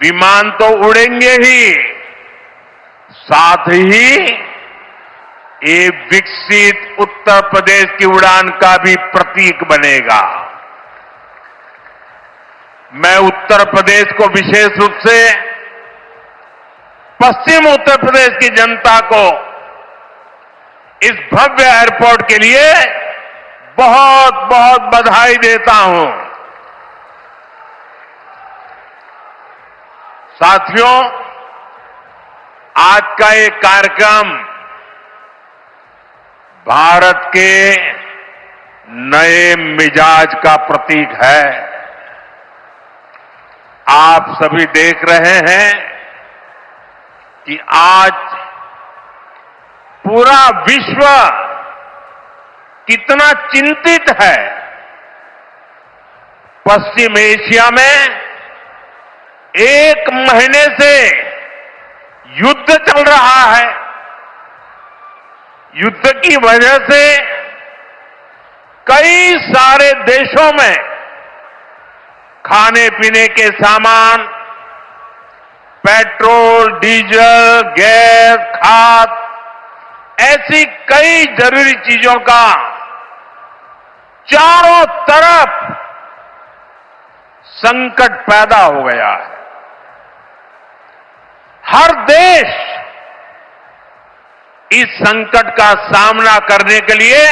विमान तो उड़ेंगे ही, साथ ही ये विकसित उत्तर प्रदेश की उड़ान का भी प्रतीक बनेगा। मैं उत्तर प्रदेश को विशेष रूप से पश्चिम उत्तर प्रदेश की जनता को इस भव्य एयरपोर्ट के लिए बहुत बहुत बधाई देता हूं। साथियों, आज का ये कार्यक्रम भारत के नए मिजाज का प्रतीक है। आप सभी देख रहे हैं कि आज पूरा विश्व कितना चिंतित है। पश्चिम एशिया में एक महीने से युद्ध चल रहा है। युद्ध की वजह से कई सारे देशों में खाने पीने के सामान, पेट्रोल, डीजल, गैस, खाद, ऐसी कई जरूरी चीजों का चारों तरफ संकट पैदा हो गया है। हर देश इस संकट का सामना करने के लिए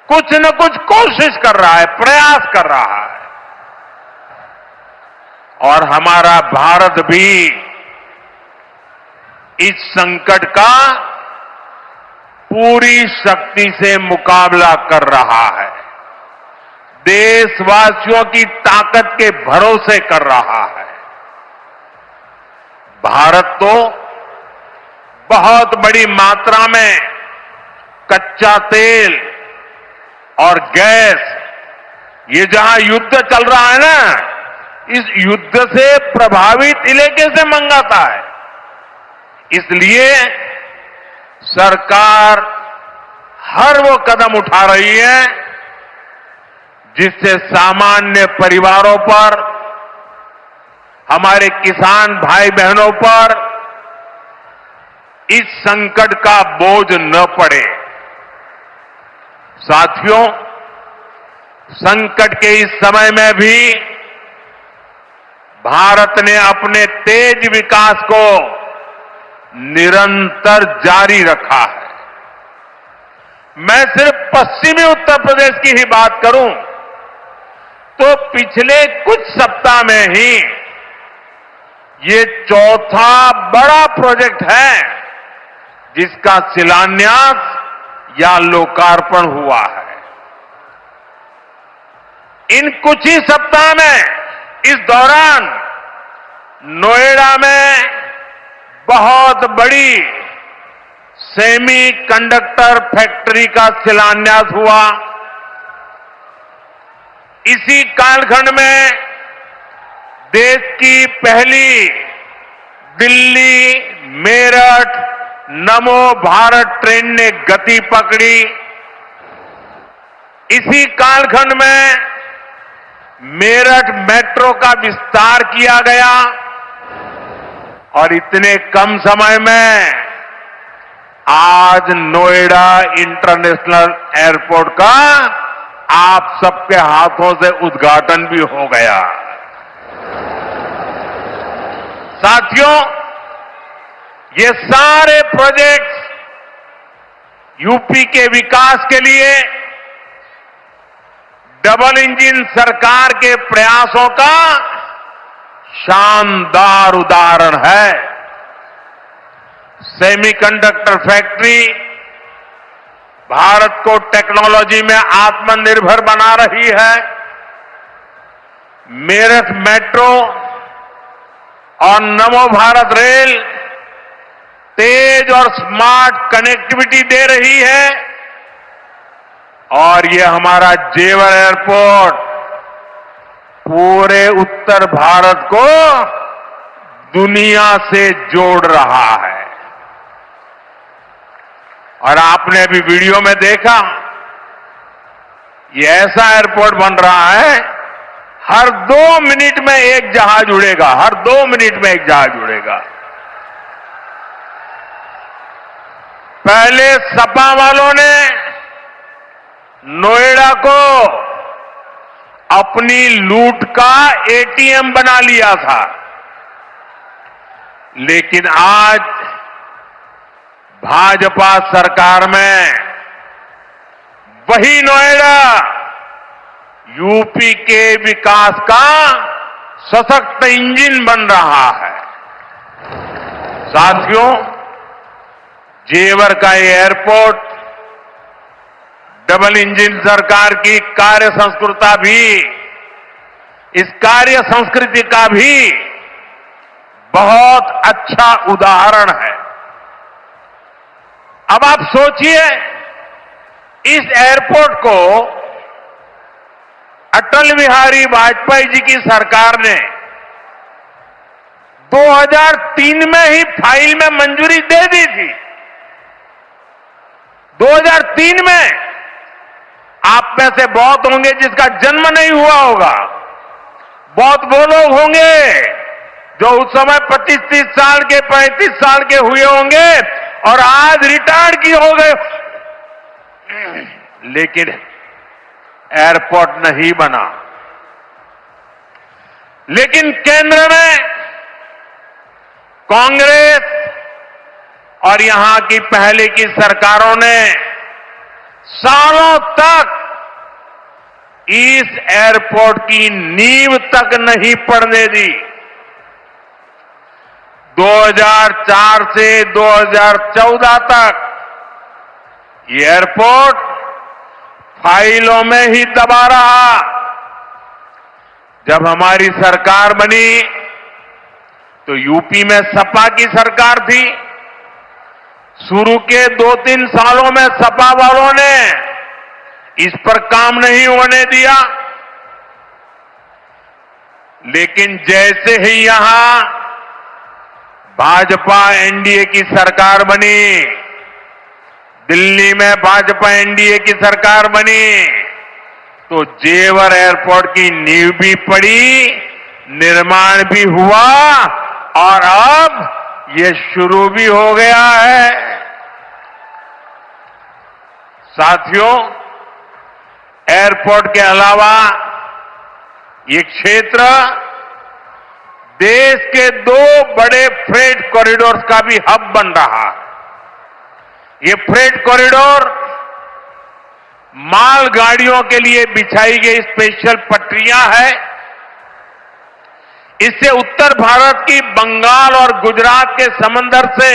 कुछ न कुछ कोशिश कर रहा है, प्रयास कर रहा है। और हमारा भारत भी इस संकट का पूरी शक्ति से मुकाबला कर रहा है। देशवासियों की ताकत के भरोसे कर रहा है। भारत तो बहुत बड़ी मात्रा में कच्चा तेल और गैस, ये जहां युद्ध चल रहा है ना, इस युद्ध से प्रभावित इलाके से मंगाता है। इसलिए सरकार हर वो कदम उठा रही है जिससे सामान्य परिवारों पर, हमारे किसान भाई बहनों पर इस संकट का बोझ न पड़े। साथियों, संकट के इस समय में भी भारत ने अपने तेज विकास को निरंतर जारी रखा है। मैं सिर्फ पश्चिमी उत्तर प्रदेश की ही बात करूं तो पिछले कुछ सप्ताह में ही ये चौथा बड़ा प्रोजेक्ट है जिसका शिलान्यास या लोकार्पण हुआ है। इन कुछ ही सप्ताह में, इस दौरान नोएडा में बहुत बड़ी सेमी कंडक्टर फैक्ट्री का शिलान्यास हुआ। इसी कालखंड में देश की पहली दिल्ली मेरठ नमो भारत ट्रेन ने गति पकड़ी। इसी कालखंड में मेरठ मेट्रो का विस्तार किया गया और इतने कम समय में आज नोएडा इंटरनेशनल एयरपोर्ट का आप सबके हाथों से उद्घाटन भी हो गया। साथियों, ये सारे प्रोजेक्ट्स यूपी के विकास के लिए डबल इंजन सरकार के प्रयासों का शानदार उदाहरण है। सेमीकंडक्टर फैक्ट्री भारत को टेक्नोलॉजी में आत्मनिर्भर बना रही है। मेरठ मेट्रो और नमो भारत रेल तेज और स्मार्ट कनेक्टिविटी दे रही है और ये हमारा जेवर एयरपोर्ट पूरे उत्तर भारत को दुनिया से जोड़ रहा है। और आपने अभी वीडियो में देखा, ये ऐसा एयरपोर्ट बन रहा है, हर 2 मिनट में एक जहाज उड़ेगा, हर 2 मिनट में एक जहाज उड़ेगा। पहले सपा वालों ने नोएडा को अपनी लूट का एटीएम बना लिया था, लेकिन आज भाजपा सरकार में वही नोएडा यूपी के विकास का सशक्त इंजन बन रहा है। साथियों, जेवर का ये एयरपोर्ट डबल इंजन सरकार की कार्य संस्कृति भी, इस कार्य संस्कृति का भी बहुत अच्छा उदाहरण है। अब आप सोचिए, इस एयरपोर्ट को अटल बिहारी वाजपेयी जी की सरकार ने 2003 में ही फाइल में मंजूरी दे दी थी। 2003 में आप में से बहुत होंगे जिसका जन्म नहीं हुआ होगा, बहुत वो लोग होंगे जो उस समय 25-30 साल के, 35 साल के हुए होंगे और आज रिटायर्ड की हो गए। लेकिन एयरपोर्ट नहीं बना। लेकिन केंद्र में कांग्रेस और यहां की पहले की सरकारों ने सालों तक इस एयरपोर्ट की नींव तक नहीं पड़ने दी। 2004 से 2014 तक ये एयरपोर्ट फाइलों में ही दबा रहा। जब हमारी सरकार बनी तो यूपी में सपा की सरकार थी। शुरू के 2-3 सालों में सपा वालों ने इस पर काम नहीं होने दिया, लेकिन जैसे ही यहां भाजपा एनडीए की सरकार बनी, दिल्ली में भाजपा एनडीए की सरकार बनी, तो जेवर एयरपोर्ट की नींव भी पड़ी, निर्माण भी हुआ और अब ये शुरू भी हो गया है। साथियों, एयरपोर्ट के अलावा ये क्षेत्र देश के 2 बड़े फ्रेट कॉरिडोर का भी हब बन रहा है। ये फ्रेट कॉरिडोर मालगाड़ियों के लिए बिछाई गई स्पेशल पटरियां हैं। इससे उत्तर भारत की बंगाल और गुजरात के समंदर से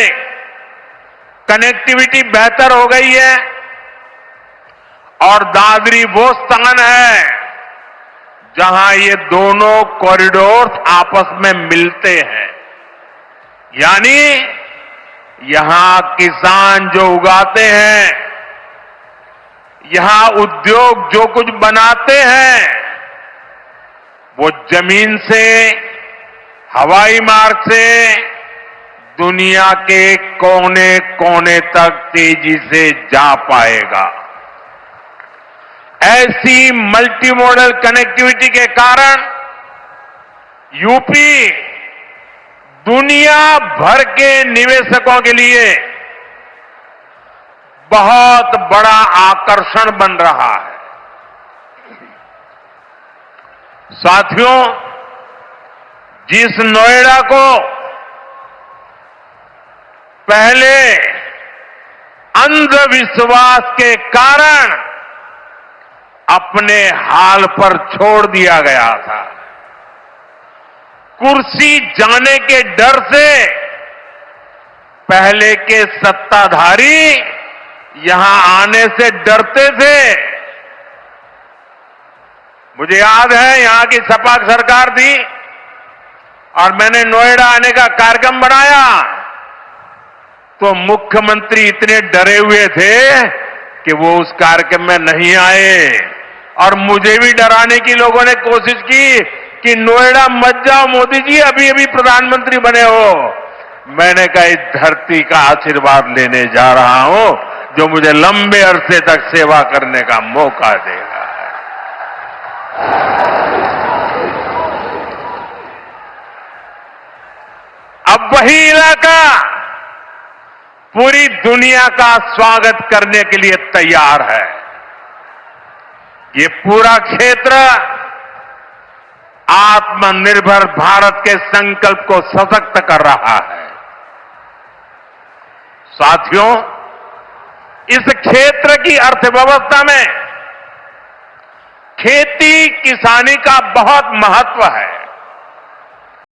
कनेक्टिविटी बेहतर हो गई है और दादरी वो स्थान है जहां ये दोनों कॉरिडोर आपस में मिलते हैं। यानी यहां किसान जो उगाते हैं, यहां उद्योग जो कुछ बनाते हैं, वो जमीन से, हवाई मार्ग से दुनिया के कोने कोने तक तेजी से जा पाएगा। ऐसी मल्टी मॉडल कनेक्टिविटी के कारण यूपी दुनिया भर के निवेशकों के लिए बहुत बड़ा आकर्षण बन रहा है। साथियों, जिस नोएडा को पहले अंधविश्वास के कारण अपने हाल पर छोड़ दिया गया था, कुर्सी जाने के डर से पहले के सत्ताधारी यहां आने से डरते थे। मुझे याद है यहां की सपा सरकार थी और मैंने नोएडा आने का कार्यक्रम बनाया तो मुख्यमंत्री इतने डरे हुए थे कि वो उस कार्यक्रम में नहीं आए और मुझे भी डराने की लोगों ने कोशिश की कि नोएडा मत जाओ मोदी जी, अभी अभी प्रधानमंत्री बने हो। मैंने कहा इस धरती का आशीर्वाद लेने जा रहा हूं जो मुझे लंबे अरसे तक सेवा करने का मौका देगा। वही इलाका पूरी दुनिया का स्वागत करने के लिए तैयार है। ये पूरा क्षेत्र आत्मनिर्भर भारत के संकल्प को सशक्त कर रहा है। साथियों, इस क्षेत्र की अर्थव्यवस्था में खेती किसानी का बहुत महत्व है।